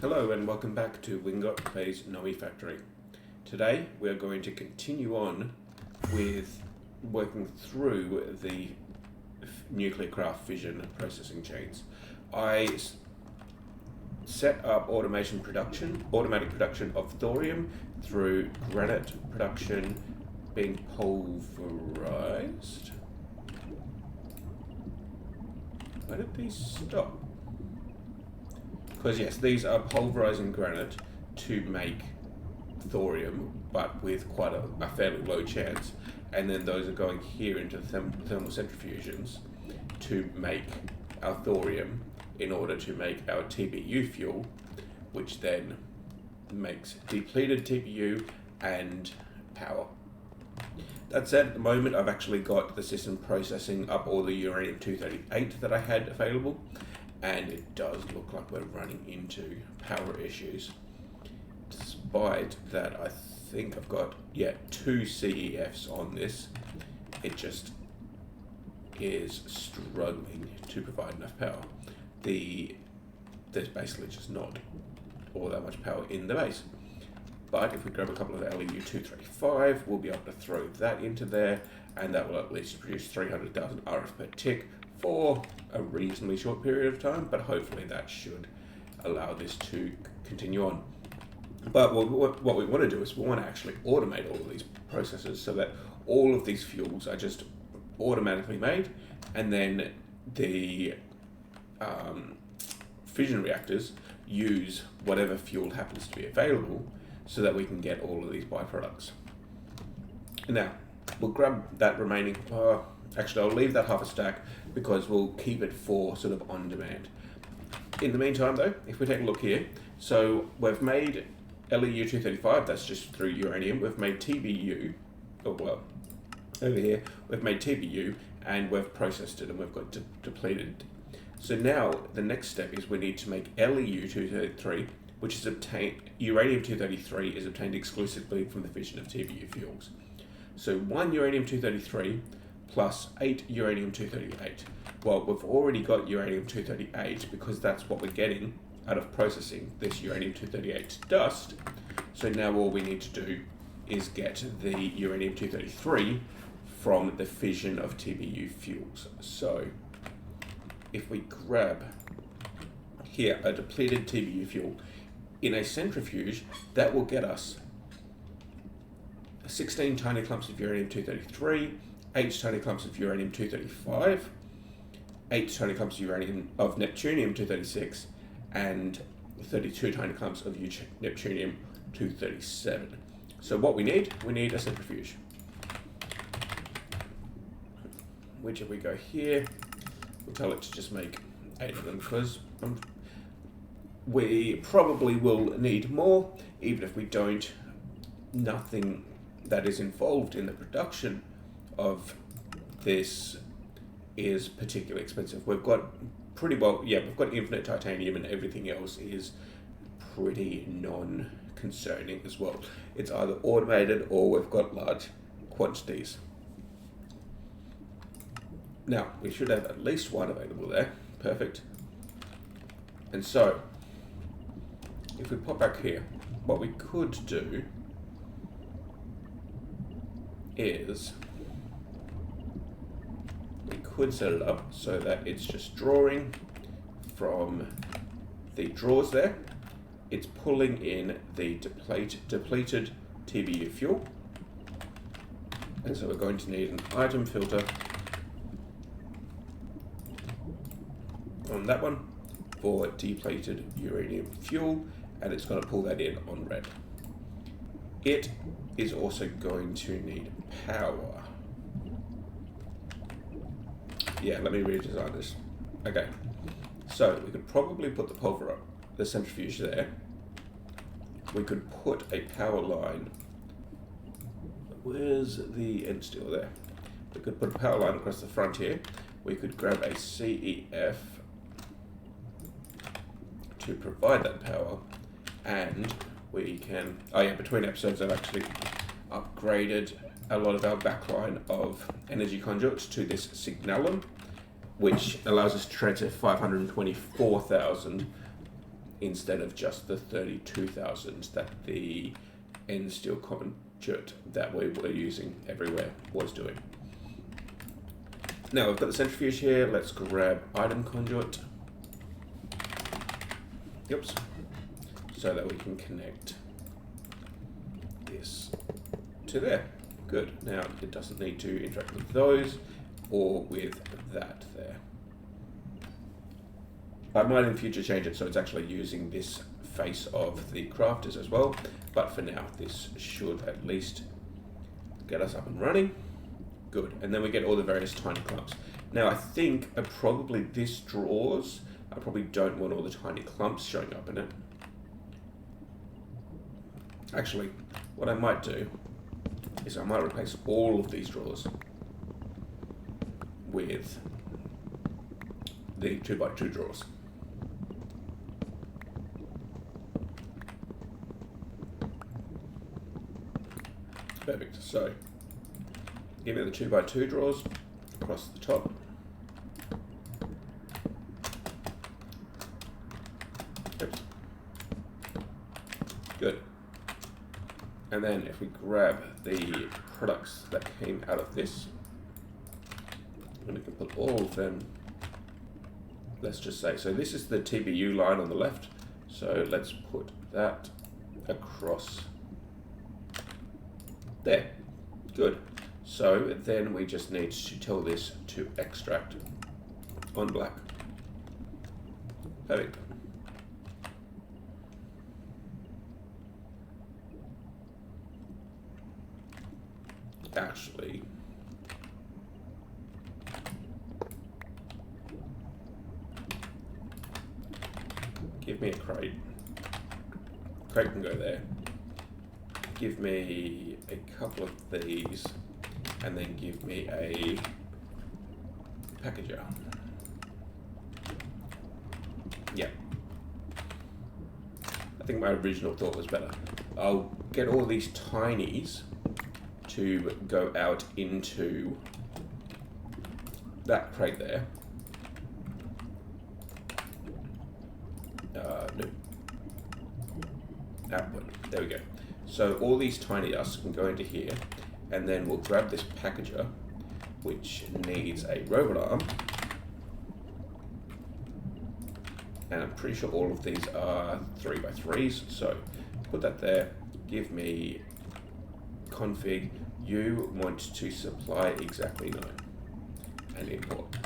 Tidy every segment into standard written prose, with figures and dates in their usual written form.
Hello and welcome back to Wingot Plays Nomifactory. Today we are going to continue on with working through the Nuclearcraft fission processing chains. I set up automatic production of thorium through granite production being pulverized. Where did these stop? Because yes, these are pulverizing granite to make thorium, but with quite a fairly low chance. And then those are going here into thermal centrifuges to make our thorium in order to make our TBU fuel, which then makes depleted TBU and power. That said, at the moment I've actually got the system processing up all the uranium-238 that I had available, and it does look like we're running into power issues. Despite that, I think I've got, 2 CEFs on this. It just is struggling to provide enough power. There's basically just not all that much power in the base. But if we grab a couple of LEU-235, we'll be able to throw that into there, and that will at least produce 300,000 RF per tick for a reasonably short period of time, but hopefully that should allow this to continue on. But what we want to do is we want to actually automate all of these processes so that all of these fuels are just automatically made, and then the fission reactors use whatever fuel happens to be available so that we can get all of these byproducts. Now, we'll grab that remaining, actually I'll leave that half a stack because we'll keep it for sort of on demand. In the meantime though, if we take a look here, so we've made LEU-235, that's just through uranium. We've made TBU, over here, we've made TBU and we've processed it and we've got depleted. So now the next step is we need to make LEU-233, which is uranium-233 is obtained exclusively from the fission of TBU fuels. So 1 uranium-233 plus 8 uranium-238. Well, we've already got uranium-238 because that's what we're getting out of processing this uranium-238 dust. So now all we need to do is get the uranium-233 from the fission of TBU fuels. So if we grab here a depleted TBU fuel in a centrifuge, that will get us 16 tiny clumps of uranium-233, 8 tiny clumps of uranium-235, 8 tiny clumps of neptunium-236, and 32 tiny clumps of neptunium-237. So what we need a centrifuge. Which if we go here, we'll tell it to just make 8 of them because we probably will need more, even if we don't. Nothing that is involved in the production of this is particularly expensive. We've got we've got infinite titanium, and everything else is pretty non-concerning as well. It's either automated or we've got large quantities. Now, we should have at least one available there. Perfect. And so, if we pop back here, what we could do is we could set it up so that it's just drawing from the drawers there. It's pulling in the depleted TBU fuel. And so we're going to need an item filter on that one for depleted uranium fuel, and it's going to pull that in on red. It is also going to need power. Yeah, let me redesign this. Okay, so we could probably put the centrifuge there. We could put a power line. Where's the end steel there? We could put a power line across the front here. We could grab a CEF to provide that power, and we can, between episodes I've actually upgraded a lot of our backline of energy conduits to this signalum, which allows us to transfer 524,000 instead of just the 32,000 that the end steel conduit that we were using everywhere was doing. Now we've got the centrifuge here. Let's grab item conduit. Oops. So that we can connect this to there. Good. Now it doesn't need to interact with those or with that there. I might in future change it so it's actually using this face of the crafters as well, but for now this should at least get us up and running. Good. And then we get all the various tiny clumps. Now I think probably this drawers, I probably don't want all the tiny clumps showing up in it. Actually, what I might do is I might replace all of these drawers with the 2x2 drawers. Perfect. So, give me the 2x2 drawers across the top. Oops. Good. And then if we grab the products that came out of this, and we can put all of them, let's just say, so this is the TBU line on the left, so let's put that across there. Good. So then we just need to tell this to extract on black. Perfect. Actually, give me a crate. Crate can go there. Give me a couple of these, and then give me a packager. Yeah. I think my original thought was better. I'll get all these tinies to go out into that crate there. No. Output. There we go. So all these tiny dust can go into here, and then we'll grab this packager, which needs a robot arm. And I'm pretty sure all of these are 3x3s, so put that there. Give me config, you want to supply exactly 9, and import.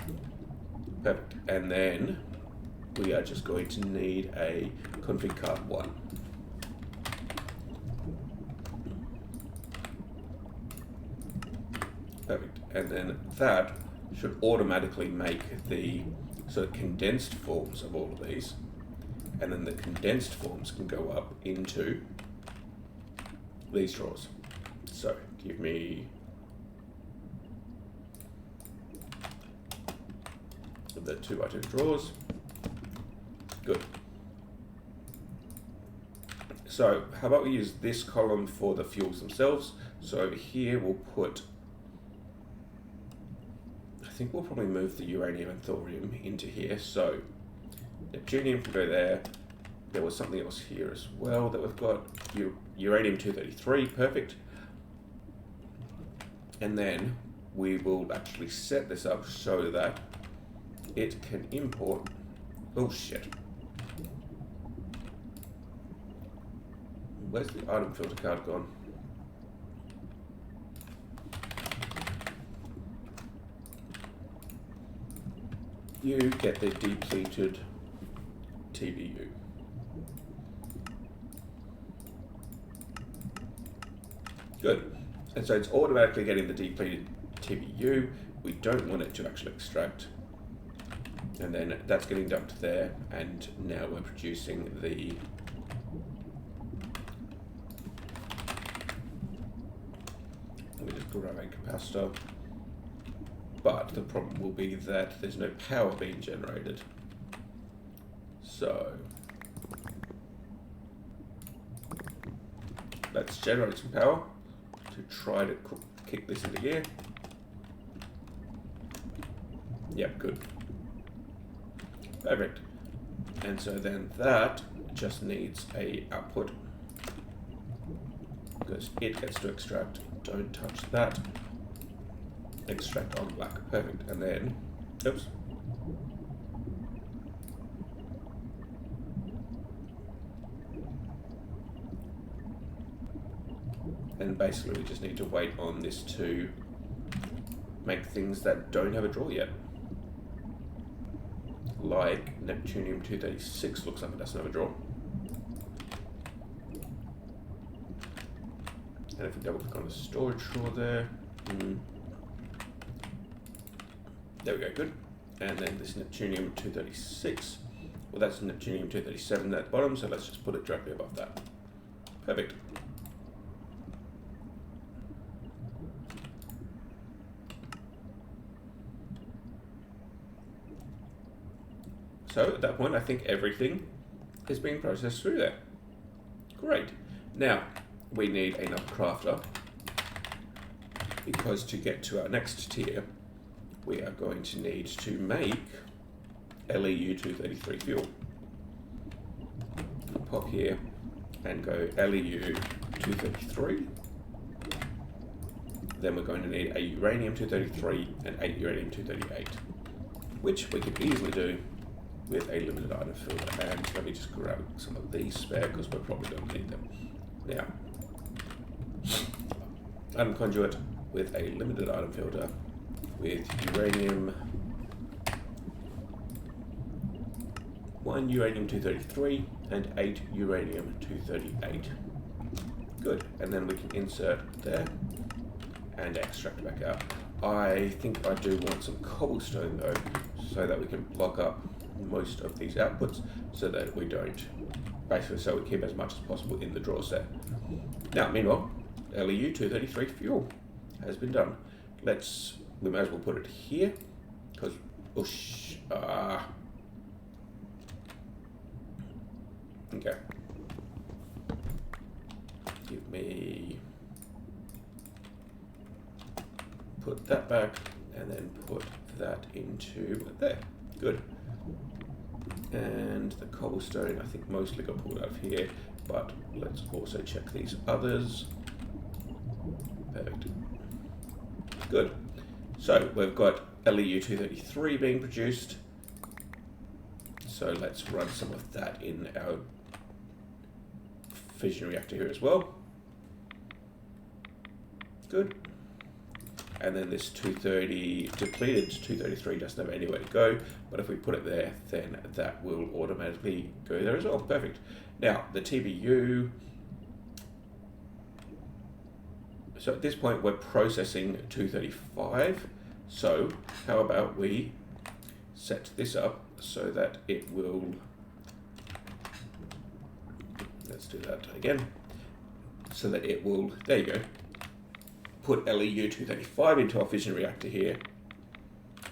Perfect. And then we are just going to need a config card 1. Perfect. And then that should automatically make the sort of condensed forms of all of these, and then the condensed forms can go up into these drawers. So give me the 2x2 drawers. Good. So how about we use this column for the fuels themselves? So over here we'll put, I think we'll probably move the uranium and thorium into here. So Neptunium can go there. There was something else here as well that we've got. Uranium 233, perfect. And then we will actually set this up so that it can import, oh shit. Where's the item filter card gone? You get the depleted TBU. Good. And so it's automatically getting the depleted TBU. We don't want it to actually extract. And then that's getting dumped there. And now we're producing the let me just grab a capacitor. But the problem will be that there's no power being generated. So let's generate some power to try to kick this into gear. Yep, good. Perfect. And so then that just needs a output because it gets to extract. Don't touch that. Extract on black. Perfect. And then, oops. And basically we just need to wait on this to make things that don't have a draw yet. Like Neptunium-236 looks like it doesn't have a draw. And if we double click on the storage drawer there, there we go, good. And then this Neptunium-236, well that's Neptunium-237 at the bottom, so let's just put it directly above that. Perfect. So at that point, I think everything is being processed through there. Great. Now, we need another crafter because to get to our next tier, we are going to need to make LEU-233 fuel. Pop here and go LEU-233. Then we're going to need a Uranium-233 and a Uranium-238, which we can easily do with a limited item filter. And let me just grab some of these spare because we're probably going to need them. Now, item conduit with a limited item filter with uranium, 1 Uranium-233 and 8 Uranium-238. Good, and then we can insert there and extract back out. I think I do want some cobblestone though, so that we can block up most of these outputs so that we don't, basically so we keep as much as possible in the draw set. Now, meanwhile, LEU-233 fuel has been done. We may as well put it here, because, okay. Give me, put that back, and then put that into there. Good. And the cobblestone, I think mostly got pulled out of here, but let's also check these others. Perfect. Good. So we've got LEU-233 being produced. So let's run some of that in our fission reactor here as well. Good. And then this 230 depleted 233 doesn't have anywhere to go, but if we put it there, then that will automatically go there as well. Perfect. Now the TBU. So at this point we're processing 235. So how about we set this up so that it will. Let's do that again. So that it will. There you go. Put LEU-235 into our fission reactor here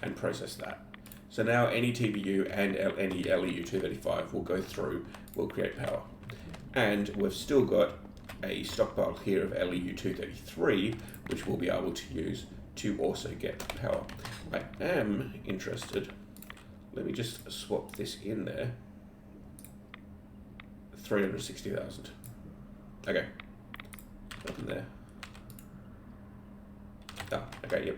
and process that. So now any TBU and any LEU-235 will go through, will create power. And we've still got a stockpile here of LEU-233, which we'll be able to use to also get power. I am interested, let me just swap this in there, 360,000. Okay, up in there. Okay, yep.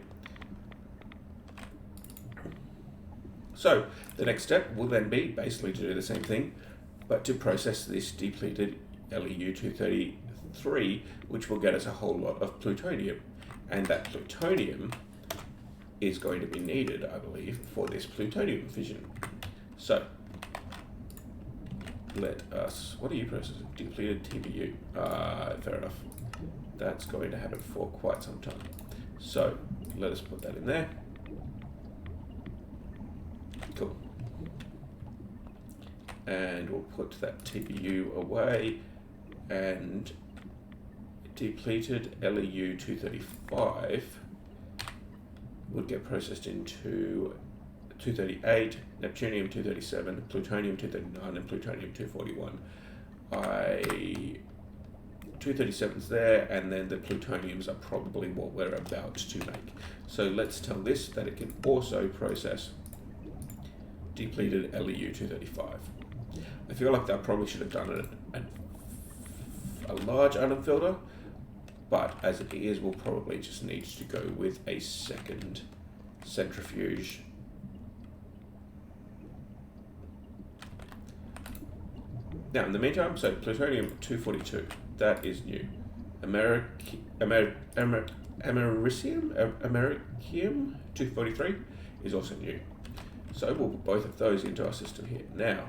So the next step will then be basically to do the same thing, but to process this depleted LEU-233, which will get us a whole lot of plutonium. And that plutonium is going to be needed, I believe, for this plutonium fission. So let us, what are you processing? Depleted TBU. Fair enough. That's going to happen for quite some time. So let us put that in there. Cool. And we'll put that TBU away, and depleted LEU-235 would get processed into 238, Neptunium-237, Plutonium-239, and Plutonium-241. 237's there, and then the plutoniums are probably what we're about to make. So let's tell this that it can also process depleted LEU-235. I feel like I probably should have done it at a large atom filter, but as it is, we'll probably just need to go with a second centrifuge. Now, in the meantime, so plutonium-242, that is new. Americium-243 is also new. So we'll put both of those into our system here. Now,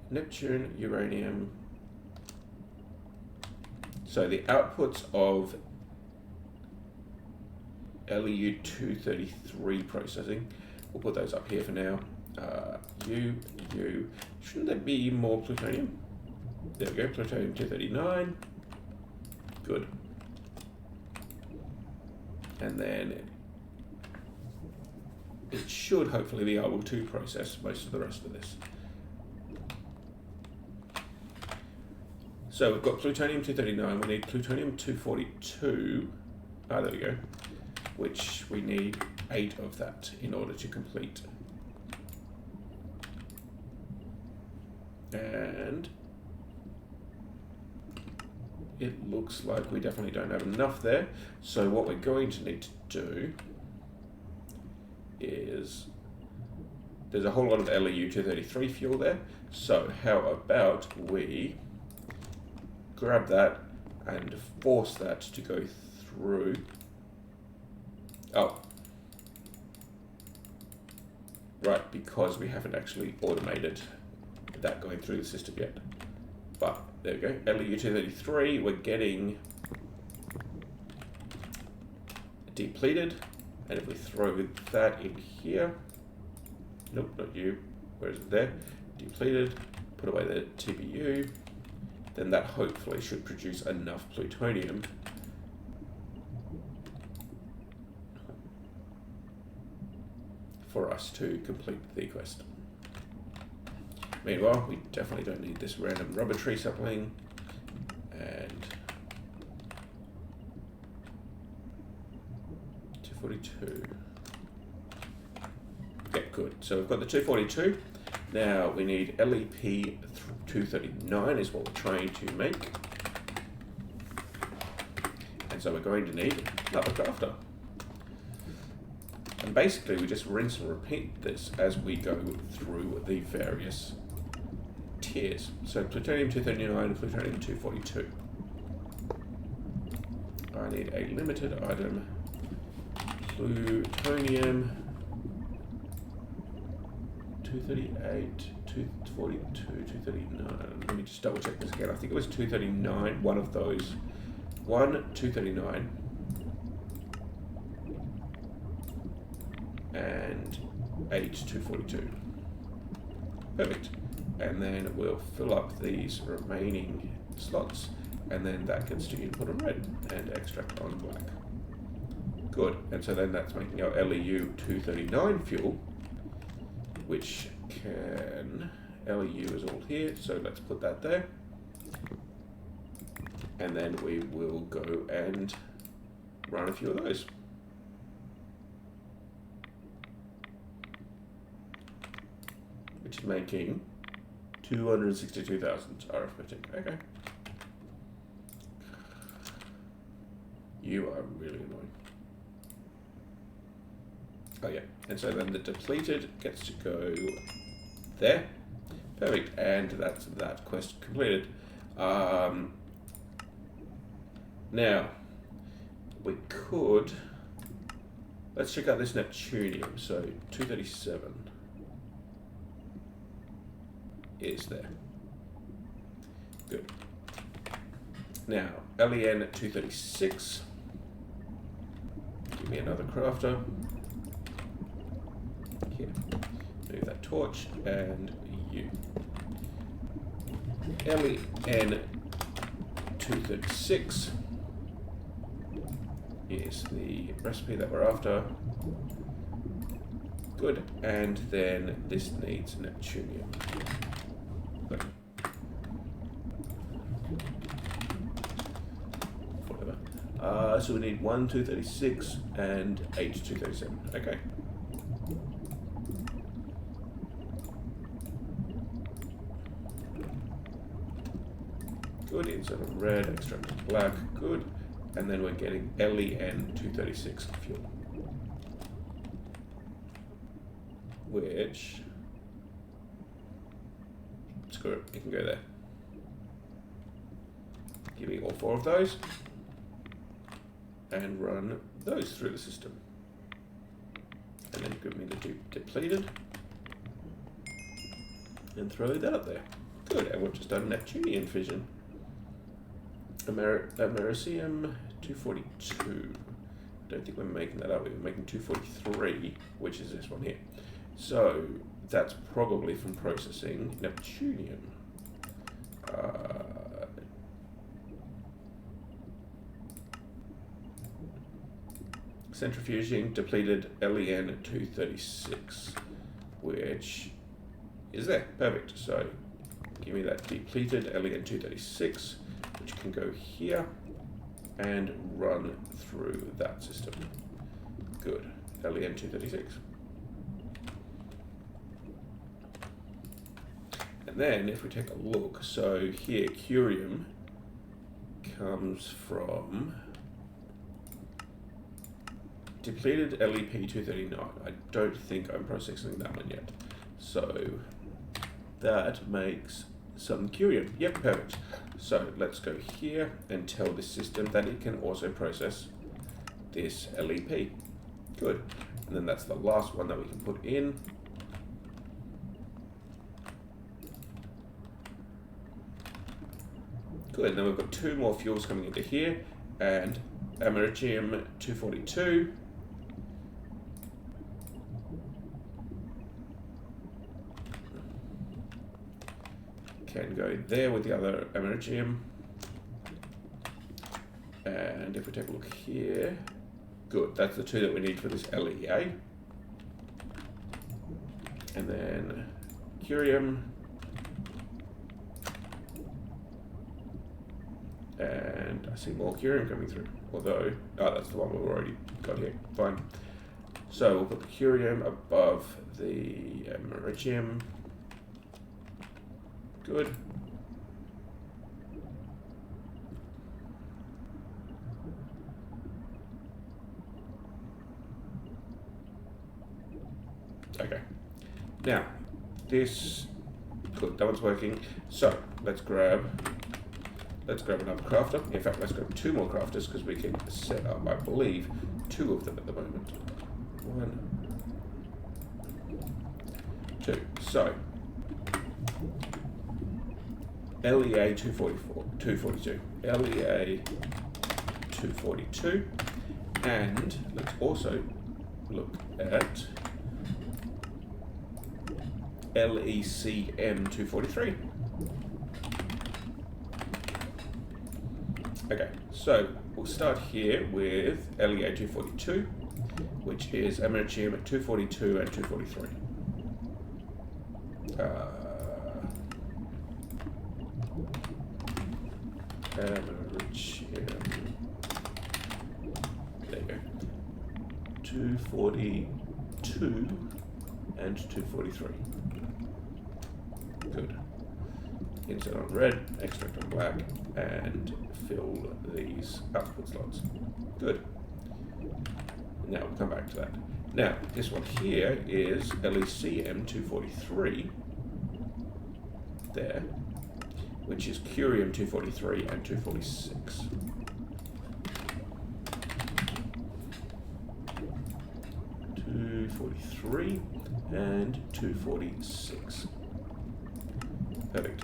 Neptune, uranium. So the outputs of LEU-233 processing, we'll put those up here for now. Shouldn't there be more plutonium? There we go, plutonium-239. Good. And then it should hopefully be able to process most of the rest of this. So we've got plutonium-239, we need plutonium-242, there we go, which we need 8 of that in order to complete. And it looks like we definitely don't have enough there. So what we're going to need to do is, there's a whole lot of LEU-233 fuel there. So how about we grab that and force that to go through. Oh. Right, because we haven't actually automated that going through the system yet. But there we go, LEU-233, we're getting depleted, and if we throw that in here, nope, not you, where is it there? Depleted, put away the TPU, then that hopefully should produce enough plutonium for us to complete the quest. Meanwhile, we definitely don't need this random rubber tree sapling, and 242. Yeah, good. So we've got the 242. Now we need LEP-239 is what we're trying to make. And so we're going to need another crafter. And basically we just rinse and repeat this as we go through the various tiers. So plutonium-239, plutonium-242. I need a limited item, plutonium 238, 242, 239. Let me just double check this again. I think it was 239, one of those. 239. And 242. Perfect. And then we'll fill up these remaining slots, and then that gets to input on red and extract on black. Good. And so then that's making our LEU-239 fuel, which can, LEU is all here, so let's put that there. And then we will go and run a few of those. Which is making 262,000 arithmetic. Okay. You are really annoying. Oh yeah, and so then the depleted gets to go there. Perfect, and that's that quest completed. Now, we could, let's check out this Neptunium. So 237 is there. Good. Now, LEN-236. Give me another crafter. Here. Move that torch, and you. LEN-236 is the recipe that we're after. Good, and then this needs Neptunium. Good. Whatever. So we need 236 and 237. Okay. Good. Insert on red, extract on black. Good. And then we're getting LEN-236 fuel. Which, screw it, it can go there. Give me all 4 of those. And run those through the system. And then give me the depleted. And throw that up there. Good, and we've just done Neptunian fission. Americium 242. I don't think we're making that up. We're making 243, which is this one here. So that's probably from processing Neptunium. Centrifuging depleted LEN-236, which is there. Perfect. So give me that depleted LEN-236, which can go here and run through that system. Good. LEN-236. And then if we take a look, so here curium comes from depleted LEP-239. I don't think I'm processing that one yet. So that makes some curium. Yep, perfect. So let's go here and tell the system that it can also process this LEP. Good. And then that's the last one that we can put in. Good. Then we've got 2 more fuels coming into here, and americium 242. Can go there with the other americium. And if we take a look here, good, that's the 2 that we need for this LEA. And then curium. And I see more curium coming through, although, oh, that's the one we've already got here, fine. So we'll put the curium above the americium. Good. Okay. Now, this, good, that one's working. So let's grab another crafter. In fact, let's grab 2 more crafters because we can set up, I believe, 2 of them at the moment. 1, 2. So LEA 242, LEA 242, and let's also look at LECM 243. Okay, so we'll start here with LEA 242, which is americium at 242 and 243. Americium, there you go, 242 and 243. Good. Insert on red, extract on black, and fill these output slots. Good. Now we'll come back to that. Now, this one here is LECM 243, there, which is curium 243 and 246. And 246. Perfect.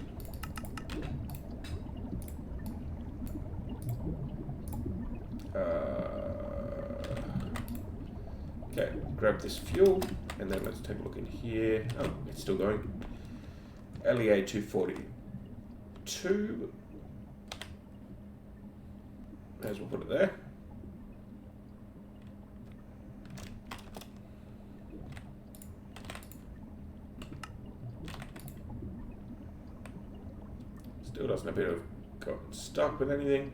Okay, grab this fuel, and then let's take a look in here. Oh, it's still going. LEA 242. May as well put it there. Still doesn't appear to have gotten stuck with anything.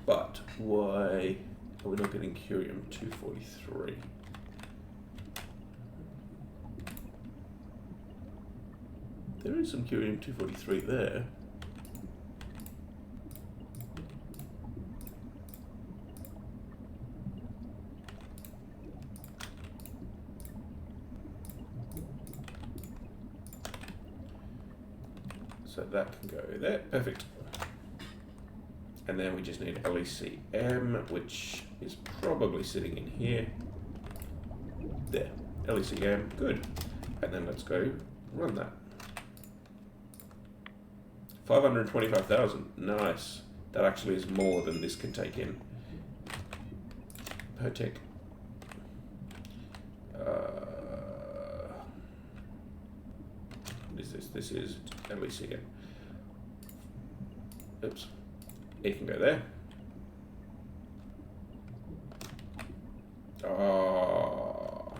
But why are we not getting curium 243? There is some Uranium-243 there. So that can go there. Perfect. And then we just need LECM, which is probably sitting in here. There. LECM. Good. And then let's go run that. 525,000. Nice. That actually is more than this can take in per tick. This is LECM. Oops. It can go there. Oh.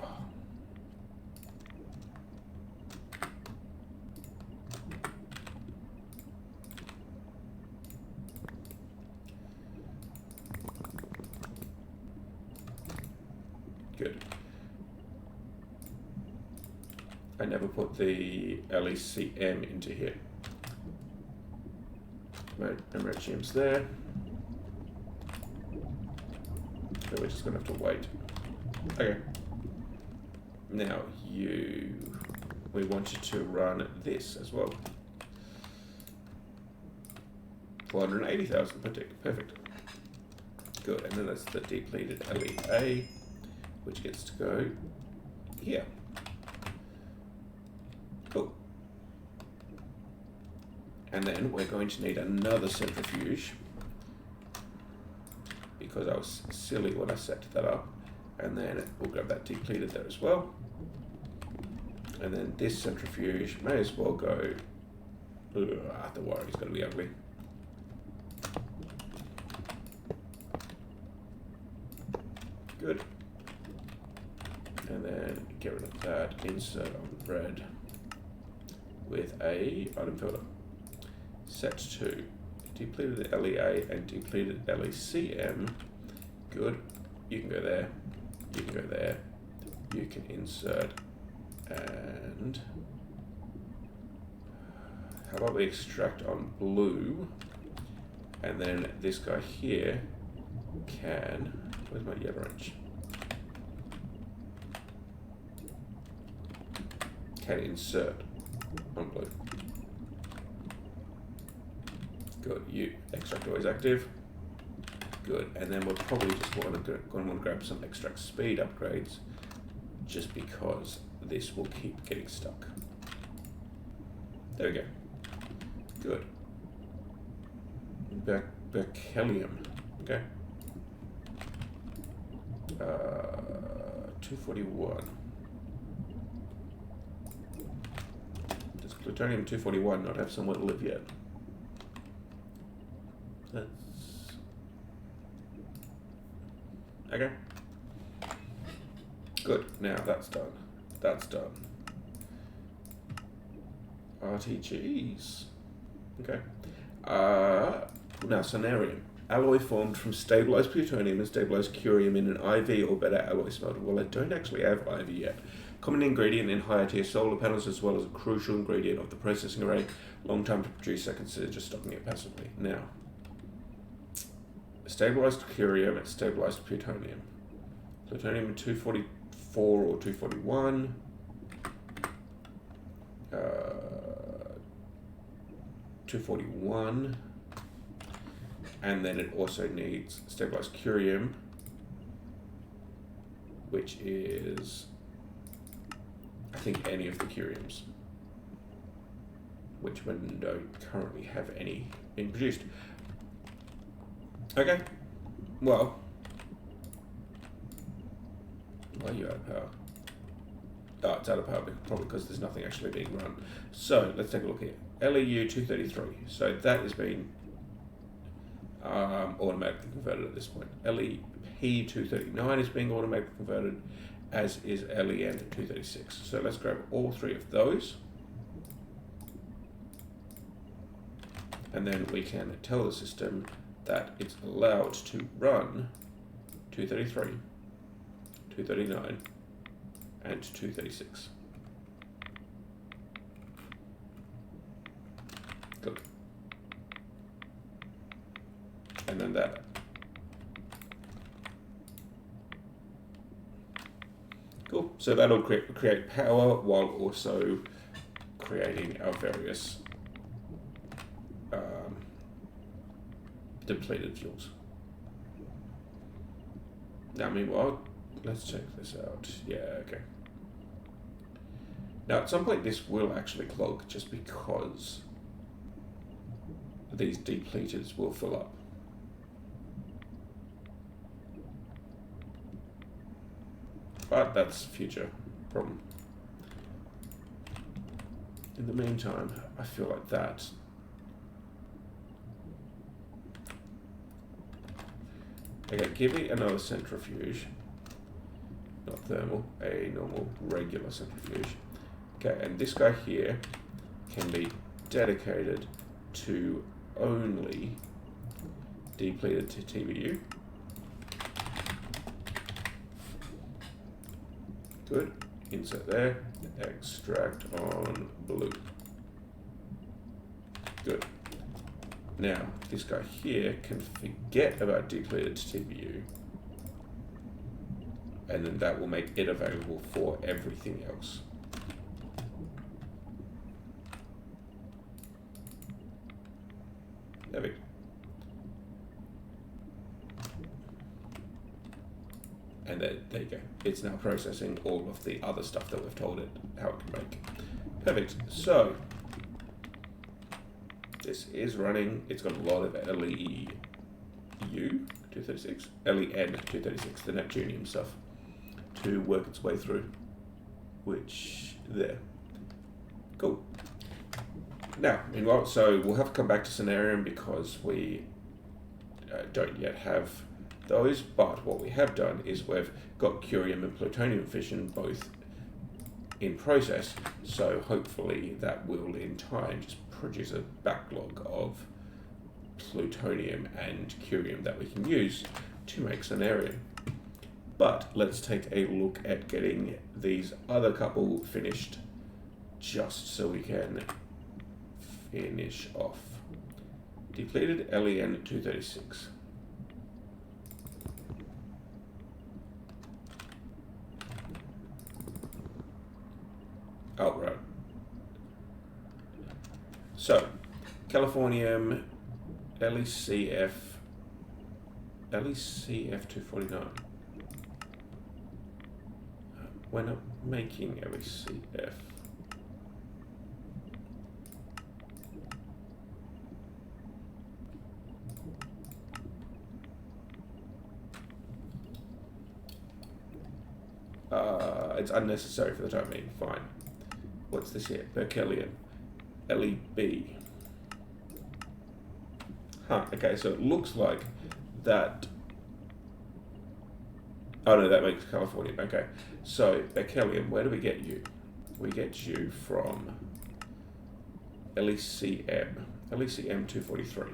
Good. I never put the LECM into here. Americium's there. So we're just going to have to wait. Okay. Now we want you to run this as well. 480,000 per tick. Perfect. Good. And then that's the depleted LEA, which gets to go here. Cool. And then we're going to need another centrifuge because I was silly when I set that up. And then we'll grab that depleted there as well. And then this centrifuge may as well go. The wiring's going to be ugly. Good. And then get rid of that, insert on red with a item filter. Set to depleted LEA and depleted LECM. Good. You can go there. You can go there. You can insert and how about we extract on blue, and then this guy here can. Where's my yellow wrench? Can insert on blue. Good. You extract always active. Good. And then we'll probably just going to want to grab some extract speed upgrades, just because this will keep getting stuck. There we go. Good. Berkelium. Okay. 241. Does plutonium-241 not have somewhere to live yet? That's okay. Good. Now that's done. That's done. RTGs. Okay. Now sonarium. Alloy formed from stabilized plutonium and stabilized curium in an IV or better alloy smelter. Well, I don't actually have IV yet. Common ingredient in higher tier solar panels, as well as a crucial ingredient of the processing array. Long time to produce, I consider just stocking it passively. Now, stabilized curium and stabilized plutonium. Plutonium 244 or 241. 241. And then it also needs stabilized curium, which is, I think, any of the curiums, which we don't currently have any being produced. Okay, well, why are you out of power? Oh, it's out of power probably because there's nothing actually being run. So let's take a look here. LEU 233. So that is being automatically converted at this point. LEP 239 is being automatically converted, as is LEN 236. So let's grab all three of those, and then we can tell the system that it's allowed to run 233, 239, and 236. and then that. Cool. So that'll create power while also creating our various depleted fuels. Now, meanwhile, let's check this out. Yeah, okay. Now, at some point, this will actually clog just because these depleteds will fill up. But that's future problem. In the meantime, I feel like that. Okay, give me another centrifuge. Not thermal, a normal regular centrifuge. Okay, and this guy here can be dedicated to only depleted to TBU. Good. Insert there. Extract on blue. Good. Now, this guy here can forget about depleted TBU, and then that will make it available for everything else. Perfect. And there you go. It's now processing all of the other stuff that we've told it how it can make. Perfect. So this is running. It's got a lot of LEU 236, LEN 236, the Neptunium stuff, to work its way through. Which there. Cool. Now, meanwhile, so we'll have to come back to Scenarium because we don't yet have those, but what we have done is we've got curium and plutonium fission both in process, so hopefully that will in time just produce a backlog of plutonium and curium that we can use to make Scenarium. But let's take a look at getting these other couple finished just so we can finish off. Depleted LEN 236. Oh, right. So, Californium, LECF 249. We're not making LECF. It's unnecessary for the time being. Fine. What's this here? Berkelium. LEB. Huh, okay, so it looks like that. Oh no, that makes Californium. Okay, so Berkelium, where do we get you? We get you from LECM 243,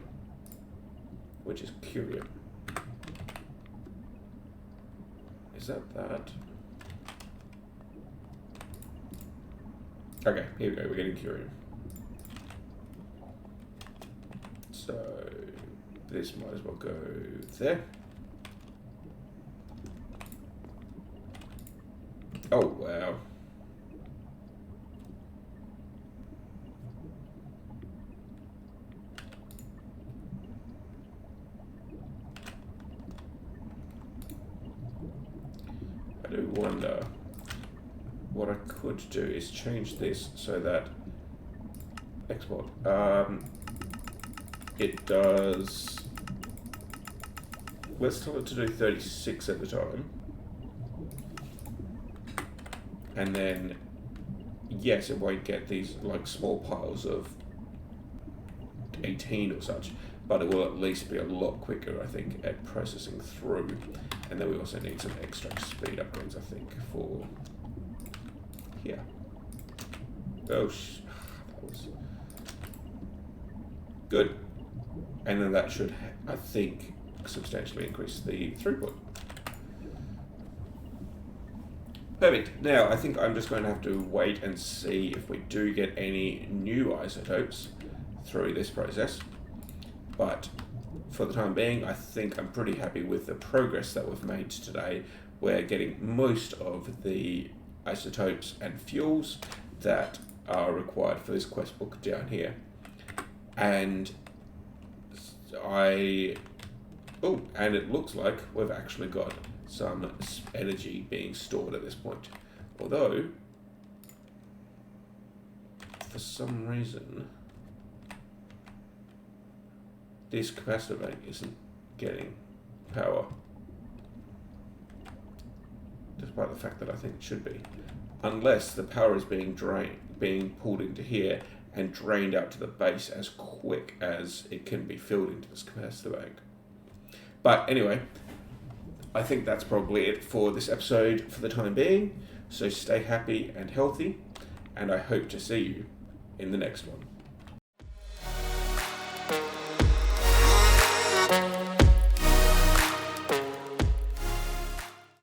which is curium. Is that? Okay, here we go, we're getting curium. So this might as well go there. Oh, wow. I do wonder, what I could do is change this so that export, it does, let's tell it to do 36 at the time. And then, yes, it won't get these like small piles of 18 or such, but it will at least be a lot quicker, I think, at processing through. And then we also need some extract speed upgrades, I think, for here. Oh, that was good. And then that should, I think, substantially increase the throughput. Perfect. Now, I think I'm just going to have to wait and see if we do get any new isotopes through this process. But for the time being, I think I'm pretty happy with the progress that we've made today. We're getting most of the isotopes and fuels that are required for this quest book down here. And and it looks like we've actually got some energy being stored at this point. Although, for some reason, this capacitor bank isn't getting power, despite the fact that I think it should be, unless the power is being pulled into here and drained out to the base as quick as it can be filled into this capacitor bank. But anyway, I think that's probably it for this episode for the time being. So stay happy and healthy, and I hope to see you in the next one.